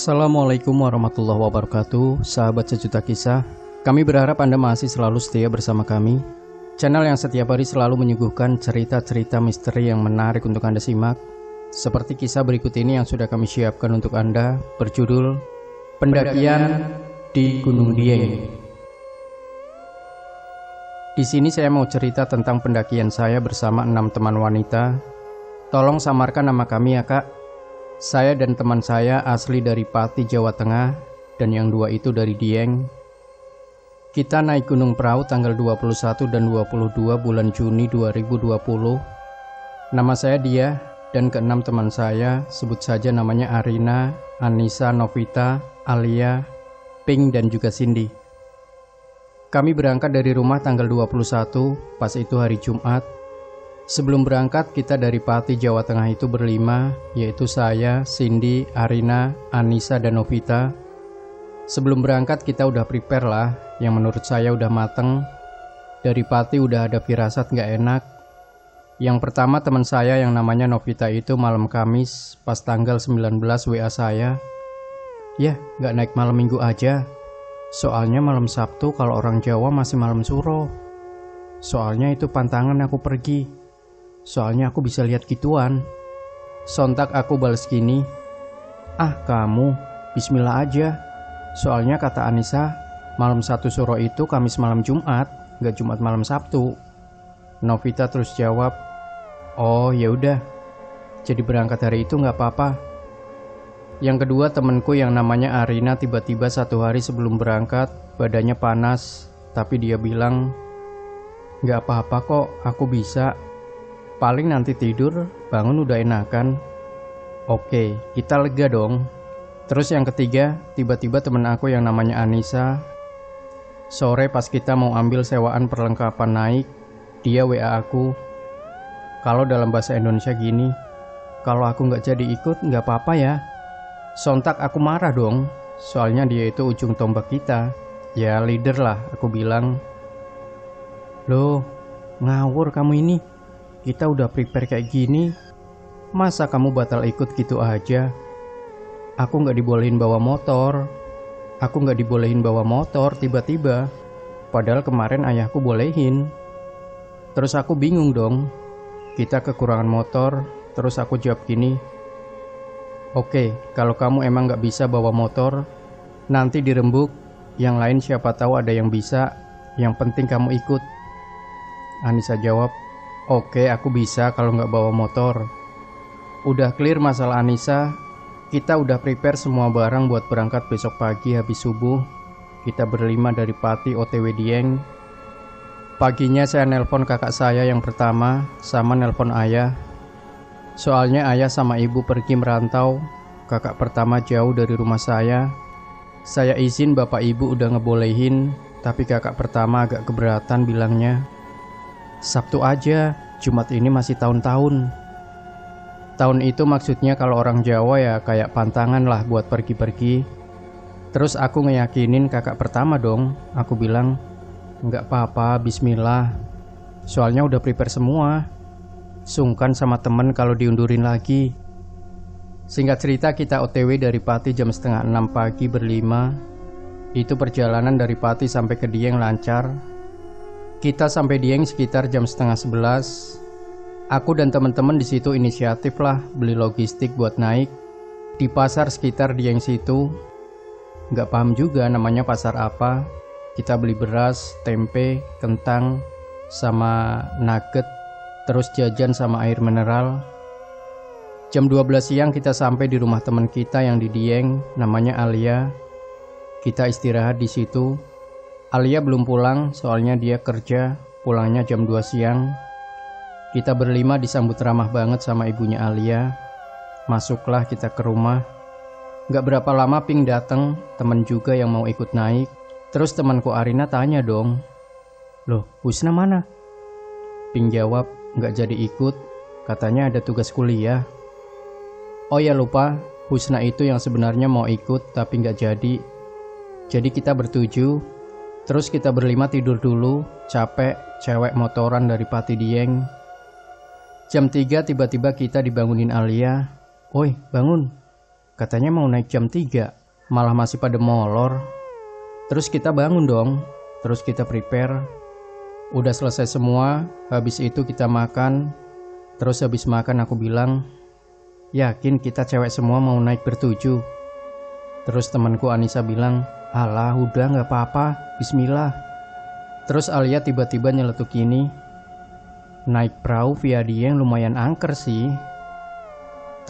Assalamualaikum warahmatullahi wabarakatuh, sahabat sejuta kisah. Kami berharap Anda masih selalu setia bersama kami. Channel yang setiap hari selalu menyuguhkan cerita-cerita misteri yang menarik untuk Anda simak. Seperti kisah berikut ini yang sudah kami siapkan untuk Anda, berjudul Pendakian di Gunung Dieng. Di sini saya mau cerita tentang pendakian saya bersama 6 teman wanita. Tolong samarkan nama kami ya kak. Saya dan teman saya asli dari Pati, Jawa Tengah, dan yang 2 itu dari Dieng. Kita naik gunung perahu tanggal 21 dan 22 bulan Juni 2020. Nama saya Dia, dan ke-6 teman saya, sebut saja namanya Arina, Anissa, Novita, Alia, Pink, dan juga Cindy. Kami berangkat dari rumah tanggal 21, pas itu hari Jumat. Sebelum berangkat, kita dari Pati, Jawa Tengah itu berlima, yaitu saya, Cindy, Arina, Anissa, dan Novita. Sebelum berangkat kita udah prepare lah, yang menurut saya udah mateng. Dari Pati udah ada firasat gak enak. Yang pertama teman saya yang namanya Novita itu malam Kamis, pas tanggal 19 WA saya. Ya, gak naik malam Minggu aja. Soalnya malam Sabtu kalau orang Jawa masih malam suro. Soalnya itu pantangan aku pergi. Soalnya aku bisa lihat gituan. Sontak aku balas gini, "Ah kamu, bismillah aja. Soalnya kata Anissa, malam 1 suro itu Kamis malam Jumat, gak Jumat malam Sabtu." Novita terus jawab, "Oh ya udah. Jadi berangkat hari itu gak apa-apa." Yang kedua temanku yang namanya Arina tiba-tiba 1 hari sebelum berangkat badannya panas, tapi dia bilang, "Gak apa-apa kok, aku bisa. Paling nanti tidur, bangun udah enakan." Oke, kita lega dong. Terus yang ketiga, tiba-tiba temen aku yang namanya Anissa. Sore pas kita mau ambil sewaan perlengkapan naik, dia WA aku. Kalau dalam bahasa Indonesia gini, "Kalau aku gak jadi ikut gak apa-apa ya." Sontak aku marah dong, soalnya dia itu ujung tombak kita. Ya leader lah, aku bilang. "Loh, ngawur kamu ini. Kita udah prepare kayak gini, masa kamu batal ikut gitu aja? Aku gak dibolehin bawa motor. Aku gak dibolehin bawa motor tiba-tiba. Padahal kemarin ayahku bolehin." Terus aku bingung dong. Kita kekurangan motor. Terus aku jawab gini, "Oke, kalau kamu emang gak bisa bawa motor, nanti dirembuk. Yang lain siapa tahu ada yang bisa. Yang penting kamu ikut." Anissa jawab, "Oke, aku bisa kalau nggak bawa motor." Udah clear masalah Anissa. Kita udah prepare semua barang buat berangkat besok pagi habis subuh. Kita berlima dari Pati OTW Dieng. Paginya saya nelpon kakak saya yang pertama, sama nelpon ayah. Soalnya ayah sama ibu pergi merantau. Kakak pertama jauh dari rumah saya. Saya izin bapak ibu udah ngebolehin, tapi kakak pertama agak keberatan bilangnya, "Sabtu aja, Jumat ini masih tahun-tahun." Tahun itu maksudnya kalau orang Jawa ya kayak pantangan lah buat pergi-pergi. Terus aku ngeyakinin kakak pertama dong. Aku bilang, "Nggak apa-apa, bismillah. Soalnya udah prepare semua. Sungkan sama temen kalau diundurin lagi." Singkat cerita kita OTW dari Pati jam setengah 6 pagi berlima. Itu perjalanan dari Pati sampai ke Dieng lancar. Kita sampai Dieng sekitar jam setengah 11. Aku dan teman-teman di situ inisiatif lah beli logistik buat naik di pasar sekitar Dieng situ. Nggak paham juga namanya pasar apa. Kita beli beras, tempe, kentang, sama nugget, terus jajan sama air mineral. Jam 12 siang kita sampai di rumah teman kita yang di Dieng, namanya Alia. Kita istirahat di situ. Alia belum pulang soalnya dia kerja, pulangnya jam 2 siang. Kita berlima disambut ramah banget sama ibunya Alia. Masuklah kita ke rumah. Gak berapa lama Pink datang, temen juga yang mau ikut naik. Terus temanku Arina tanya dong, "Loh, Husna mana?" Pink jawab, "Gak jadi ikut, katanya ada tugas kuliah." Oh ya lupa, Husna itu yang sebenarnya mau ikut tapi gak jadi. Jadi kita bertujuh. Terus kita berlima tidur dulu, capek, cewek motoran dari Pati Dieng. Jam 3 tiba-tiba kita dibangunin Alia. "Woi, bangun. Katanya mau naik jam 3, malah masih pada molor. Terus kita bangun dong, terus kita prepare. Udah selesai semua, habis itu kita makan. Terus habis makan aku bilang, yakin kita cewek semua mau naik bertujuh? Terus temanku Anissa bilang, alah udah gak apa-apa, bismillah. Terus Alia tiba-tiba nyeletuk gini, naik perahu via Dieng lumayan angker sih.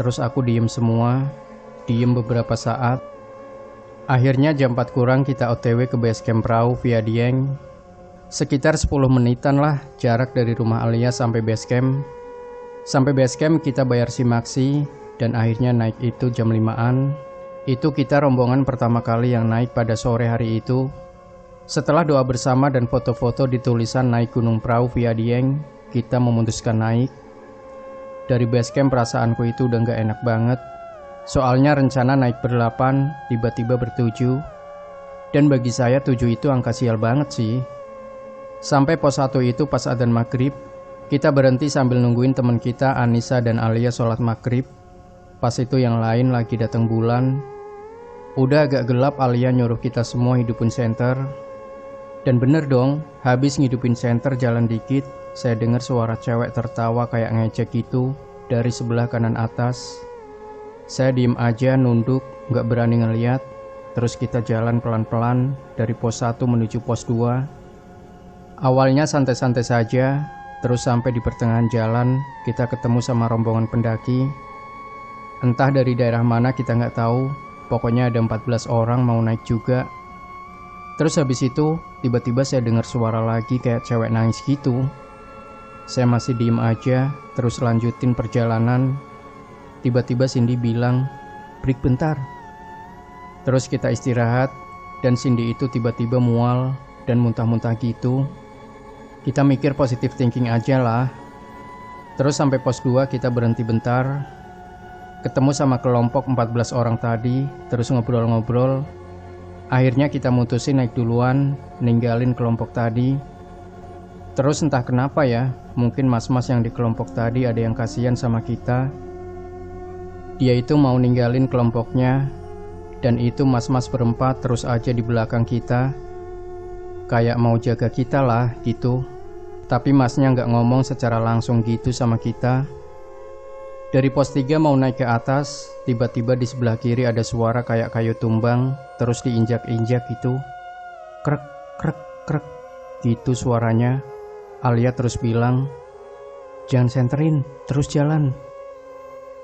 Terus aku diem semua, diem beberapa saat. Akhirnya jam 4 kurang kita OTW ke base camp perahu via Dieng. Sekitar 10 menitan lah jarak dari rumah Alia sampai base camp. Sampai base camp kita bayar simaksi dan akhirnya naik itu jam 5-an. Itu kita rombongan pertama kali yang naik pada sore hari itu. Setelah doa bersama dan foto-foto di tulisan naik gunung perahu via Dieng, kita memutuskan naik. Dari base camp perasaanku itu udah gak enak banget. Soalnya rencana naik ber-8, tiba-tiba ber-7. Dan bagi saya 7 itu angka sial banget sih. Sampai pos 1 itu pas adzan maghrib, kita berhenti sambil nungguin teman kita Anissa dan Alia sholat maghrib. Pas itu yang lain lagi datang bulan. Udah agak gelap, Alia nyuruh kita semua hidupin senter. Dan bener dong, habis ngidupin senter jalan dikit, saya dengar suara cewek tertawa kayak ngecek gitu dari sebelah kanan atas. Saya diem aja nunduk, gak berani ngeliat. Terus kita jalan pelan-pelan dari pos 1 menuju pos 2. Awalnya santai-santai saja, terus sampai di pertengahan jalan kita ketemu sama rombongan pendaki. Entah dari daerah mana kita gak tahu, pokoknya ada 14 orang mau naik juga. Terus habis itu tiba-tiba saya dengar suara lagi kayak cewek nangis gitu. Saya masih diem aja, terus lanjutin perjalanan. Tiba-tiba Cindy bilang, break bentar. Terus kita istirahat, dan Cindy itu tiba-tiba mual dan muntah-muntah gitu. Kita mikir positive thinking aja lah. Terus sampai pos 2 kita berhenti bentar. Ketemu sama kelompok 14 orang tadi, terus ngobrol-ngobrol. Akhirnya kita mutusin naik duluan, ninggalin kelompok tadi. Terus entah kenapa ya, mungkin mas-mas yang di kelompok tadi ada yang kasihan sama kita. Dia itu mau ninggalin kelompoknya, dan itu mas-mas berempat terus aja di belakang kita. Kayak mau jaga kita lah gitu. Tapi masnya gak ngomong secara langsung gitu sama kita. Dari pos 3 mau naik ke atas, tiba-tiba di sebelah kiri ada suara kayak kayu tumbang, terus diinjak-injak gitu. Krek, krek, krek, gitu suaranya. Alia terus bilang, jangan senterin, terus jalan.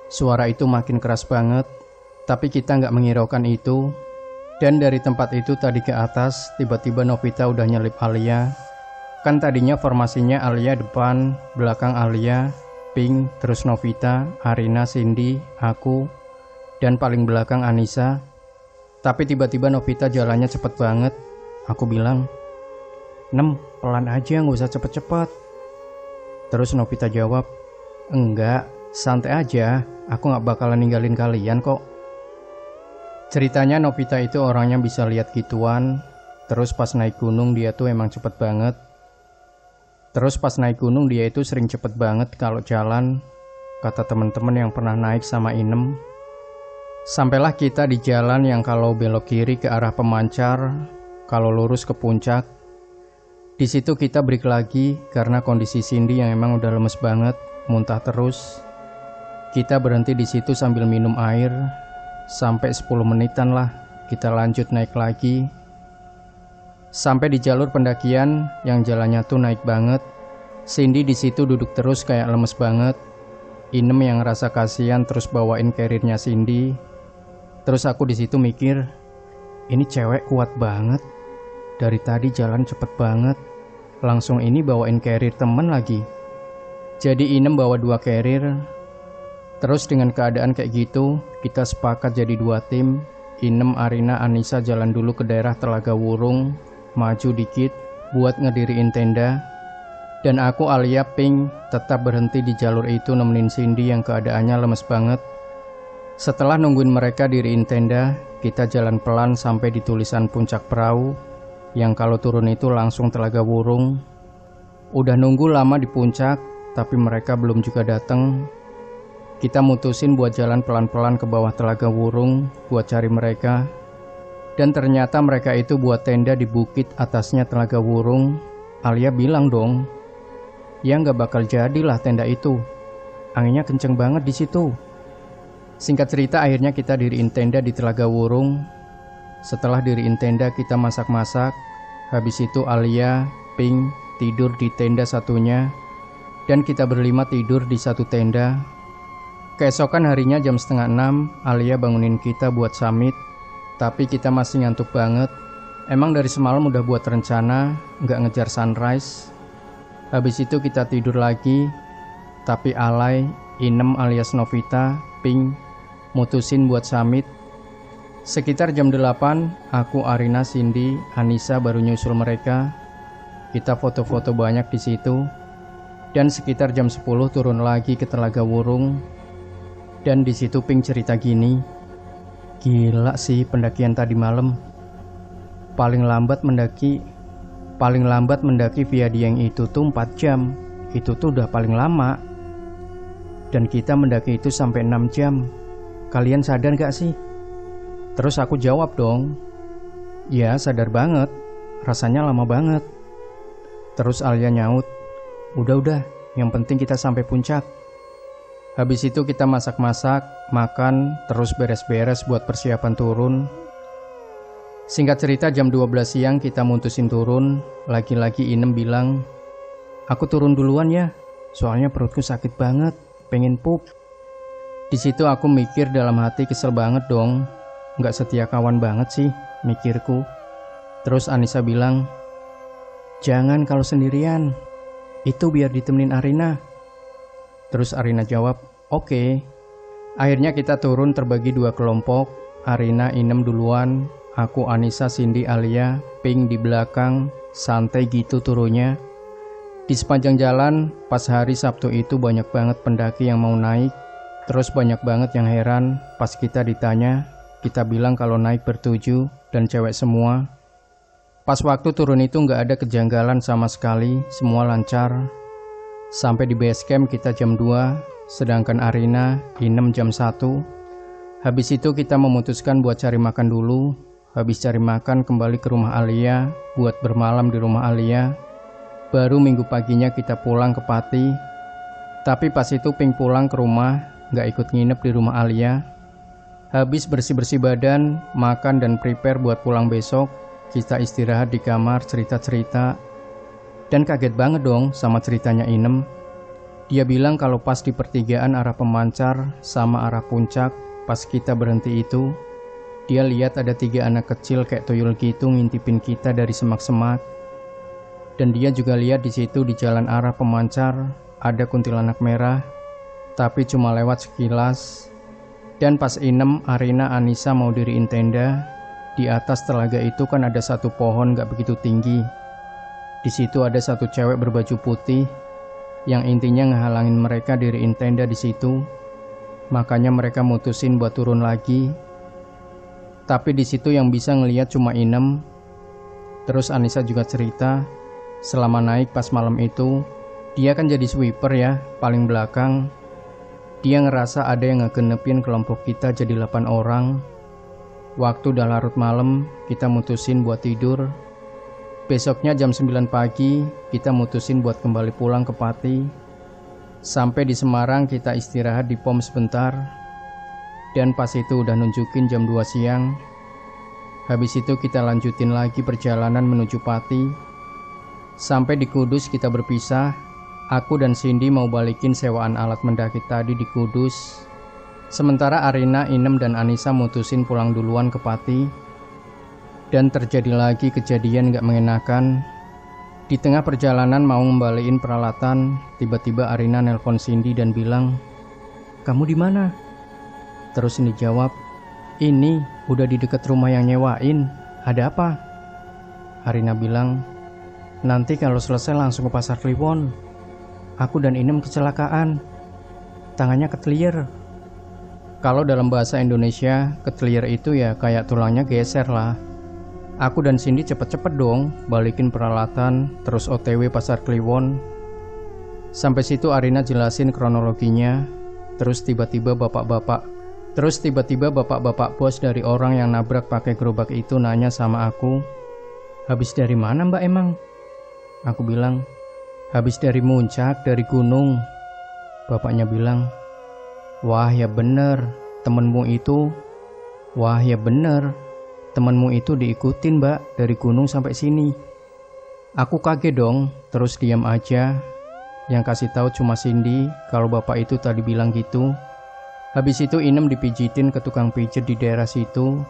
Suara itu makin keras banget, tapi kita gak menghiraukan itu. Dan dari tempat itu tadi ke atas, tiba-tiba Novita udah nyelip Alia. Kan tadinya formasinya Alia depan, belakang Alia, Pink, terus Novita, Arina, Cindy, aku, dan paling belakang Anissa. Tapi tiba-tiba Novita jalannya cepet banget. Aku bilang, "Nem, pelan aja, gak usah cepet-cepet." Terus Novita jawab, "Enggak, santai aja, aku gak bakalan ninggalin kalian kok." Ceritanya Novita itu orangnya bisa lihat gituan. Terus pas naik gunung dia tuh emang cepet banget. Terus pas naik gunung dia itu sering cepet banget kalau jalan, kata temen-temen yang pernah naik sama Inem. Sampailah kita di jalan yang kalau belok kiri ke arah pemancar, kalau lurus ke puncak. Di situ kita break lagi karena kondisi Cindy yang emang udah lemes banget, muntah terus. Kita berhenti di situ sambil minum air. Sampai 10 menitan lah kita lanjut naik lagi. Sampai di jalur pendakian yang jalannya tuh naik banget. Cindy di situ duduk terus kayak lemes banget. Inem yang ngerasa kasihan terus bawain carrier-nya Cindy. Terus aku di situ mikir, ini cewek kuat banget. Dari tadi jalan cepet banget. Langsung ini bawain carrier temen lagi. Jadi Inem bawa 2 carrier. Terus dengan keadaan kayak gitu, kita sepakat jadi 2 tim. Inem, Arina, Anissa jalan dulu ke daerah Telaga Wurung, maju dikit buat ngediriin tenda. Dan aku, Alia, Pink tetap berhenti di jalur itu nemenin Cindy yang keadaannya lemes banget. Setelah nungguin mereka diriin tenda, kita jalan pelan sampai di tulisan puncak perahu, yang kalau turun itu langsung Telaga Wurung. Udah nunggu lama di puncak, tapi mereka belum juga datang. Kita mutusin buat jalan pelan-pelan ke bawah Telaga Wurung buat cari mereka. Dan ternyata mereka itu buat tenda di bukit atasnya Telaga Wurung. Alia bilang dong, ya nggak bakal jadilah tenda itu. Anginnya kenceng banget di situ. Singkat cerita akhirnya kita diriin tenda di Telaga Wurung. Setelah diriin tenda kita masak-masak. Habis itu Alia, Pink tidur di tenda satunya. Dan kita berlima tidur di satu tenda. Keesokan harinya jam 5:30 Alia bangunin kita buat summit. Tapi kita masih ngantuk banget. Emang dari semalam udah buat rencana nggak ngejar sunrise. Habis itu kita tidur lagi. Tapi Alay, Inem alias Novita, Pink mutusin buat summit. Sekitar jam 8 aku, Arina, Cindy, Anissa baru nyusul mereka. Kita foto-foto banyak di situ. Dan sekitar jam 10 turun lagi ke Telaga Wurung. Dan di situ Pink cerita gini, gila sih pendakian tadi malam. Paling lambat mendaki via Dieng itu tuh 4 jam. Itu tuh udah paling lama. Dan kita mendaki itu sampai 6 jam. Kalian sadar gak sih? Terus aku jawab dong, ya sadar banget, rasanya lama banget. Terus Alia nyaut, udah, yang penting kita sampai puncak. Habis itu kita masak-masak, makan, terus beres-beres buat persiapan turun. Singkat cerita jam 12 siang kita mutusin turun. Lagi-lagi Inem bilang, aku turun duluan ya, soalnya perutku sakit banget, pengen pup. Di situ aku mikir dalam hati, kesel banget dong, nggak setia kawan banget sih, mikirku. Terus Anissa bilang, jangan kalau sendirian, itu biar ditemenin Arina. Terus Arina jawab, oke. Akhirnya kita turun terbagi 2 kelompok. Arina, Inem duluan, aku, Anissa, Cindy, Alia, Pink di belakang. Santai gitu turunnya. Di sepanjang jalan, pas hari Sabtu itu banyak banget pendaki yang mau naik. Terus banyak banget yang heran pas kita ditanya. Kita bilang kalau naik ber-7 dan cewek semua. Pas waktu turun itu nggak ada kejanggalan sama sekali, semua lancar. Sampai di base camp kita jam 2, sedangkan Arina, Inem jam 1. Habis itu kita memutuskan buat cari makan dulu. Habis cari makan kembali ke rumah Alia, buat bermalam di rumah Alia. Baru minggu paginya kita pulang ke Pati. Tapi pas itu Pink pulang ke rumah, gak ikut nginep di rumah Alia. Habis bersih-bersih badan, makan dan prepare buat pulang besok, kita istirahat di kamar cerita-cerita. Dan kaget banget dong sama ceritanya Inem. Dia bilang kalau pas di pertigaan arah pemancar sama arah puncak, pas kita berhenti itu, dia lihat ada 3 anak kecil kayak tuyul gitu ngintipin kita dari semak-semak. Dan dia juga lihat di situ di jalan arah pemancar ada kuntilanak merah, tapi cuma lewat sekilas. Dan pas Inem, Arina, Anissa mau diriin tenda, di atas telaga itu kan ada satu pohon gak begitu tinggi. Di situ ada satu cewek berbaju putih yang intinya ngehalangin mereka diriin tenda di situ. Makanya mereka mutusin buat turun lagi. Tapi di situ yang bisa ngelihat cuma Inem. Terus Anissa juga cerita, selama naik pas malam itu, dia kan jadi sweeper ya, paling belakang. Dia ngerasa ada yang ngegenepin kelompok kita jadi 8 orang. Waktu udah larut malam, kita mutusin buat tidur. Besoknya jam 9 pagi, kita mutusin buat kembali pulang ke Pati. Sampai di Semarang kita istirahat di pom sebentar. Dan pas itu udah nunjukin jam 2 siang. Habis itu kita lanjutin lagi perjalanan menuju Pati. Sampai di Kudus kita berpisah. Aku dan Cindy mau balikin sewaan alat mendaki tadi di Kudus. Sementara Arina, Inem dan Anissa mutusin pulang duluan ke Pati. Dan terjadi lagi kejadian gak mengenakan. Di tengah perjalanan mau ngembaliin peralatan, tiba-tiba Arina nelpon Cindy dan bilang, kamu di mana? Terus Cindy jawab, ini udah di dekat rumah yang nyewain. Ada apa? Arina bilang, nanti kalau selesai langsung ke Pasar Kliwon. Aku dan Inem kecelakaan. Tangannya ketelier. Kalau dalam bahasa Indonesia, ketelier itu ya kayak tulangnya geser lah. Aku dan Cindy cepet-cepet dong balikin peralatan, terus OTW Pasar Kliwon. Sampai situ Arina jelasin kronologinya. Terus tiba-tiba bapak-bapak bos dari orang yang nabrak pakai gerobak itu nanya sama aku, "Habis dari mana mbak emang?" Aku bilang, "Habis dari Muncak, dari gunung." Bapaknya bilang, Wah ya bener, temenmu itu diikutin mbak dari gunung sampai sini." Aku kaget dong, terus diam aja. Yang kasih tahu cuma Cindy kalau bapak itu tadi bilang gitu. Habis itu Inem dipijitin ke tukang pijit di daerah situ.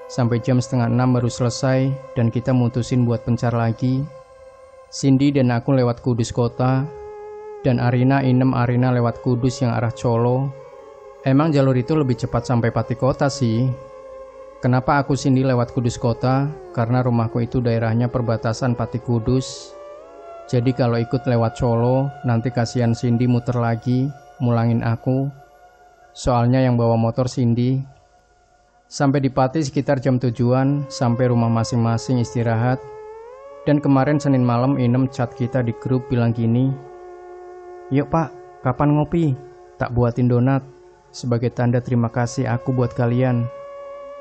Sampai jam 5:30 baru selesai dan kita mutusin buat pencar lagi. Cindy dan aku lewat Kudus kota, dan Arina lewat Kudus yang arah Colo. Emang jalur itu lebih cepat sampai Pati kota sih. Kenapa aku Cindy lewat Kudus kota? Karena rumahku itu daerahnya perbatasan Pati Kudus. Jadi kalau ikut lewat Colo, nanti kasihan Cindy muter lagi, mulangin aku. Soalnya yang bawa motor Cindy. Sampai di Pati sekitar jam 7-an, sampai rumah masing-masing istirahat. Dan kemarin Senin malam Inem chat kita di grup bilang gini, "Yuk pak, kapan ngopi? Tak buatin donat. Sebagai tanda terima kasih aku buat kalian."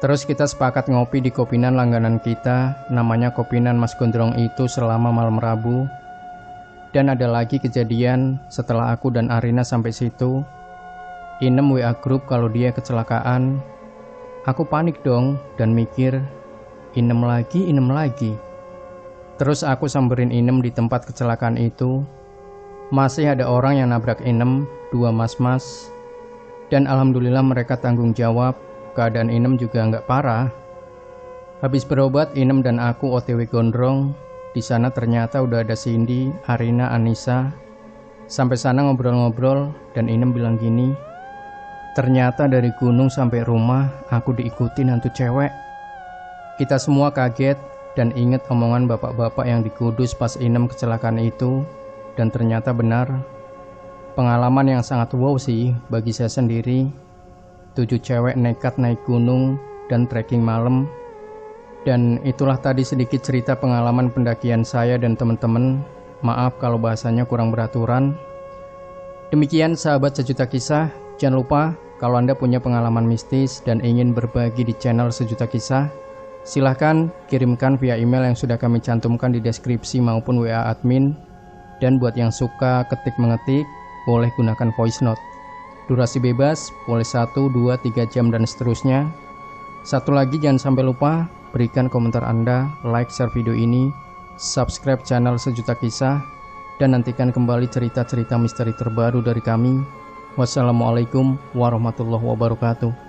Terus kita sepakat ngopi di kopinan langganan kita, namanya Kopinan Mas Gondrong itu selama malam Rabu. Dan ada lagi kejadian setelah aku dan Arina sampai situ. Inem WA grup kalau dia kecelakaan. Aku panik dong dan mikir, Inem lagi. Terus aku samberin Inem di tempat kecelakaan itu. Masih ada orang yang nabrak Inem, 2 mas-mas. Dan alhamdulillah mereka tanggung jawab, keadaan Inem juga nggak parah. Habis berobat, Inem dan aku OTW Gondrong. Di sana ternyata udah ada Cindy, Arina, Anissa. Sampai sana ngobrol-ngobrol dan Inem bilang gini, "Ternyata dari gunung sampai rumah aku diikutin hantu cewek." Kita semua kaget dan inget omongan bapak-bapak yang di Kudus pas Inem kecelakaan itu. Dan ternyata benar. Pengalaman yang sangat wow sih bagi saya sendiri. 7 cewek nekat naik gunung dan trekking malam. Dan itulah tadi sedikit cerita pengalaman pendakian saya dan teman-teman. Maaf kalau bahasanya kurang beraturan. Demikian sahabat Sejuta Kisah. Jangan lupa kalau Anda punya pengalaman mistis dan ingin berbagi di channel Sejuta Kisah, silahkan kirimkan via email yang sudah kami cantumkan di deskripsi maupun WA admin. Dan buat yang suka ketik-mengetik, boleh gunakan voice note. Durasi bebas, boleh 1, 2, 3 jam dan seterusnya. Satu lagi jangan sampai lupa, berikan komentar Anda, like, share video ini, subscribe channel Sejuta Kisah, dan nantikan kembali cerita-cerita misteri terbaru dari kami. Wassalamualaikum warahmatullahi wabarakatuh.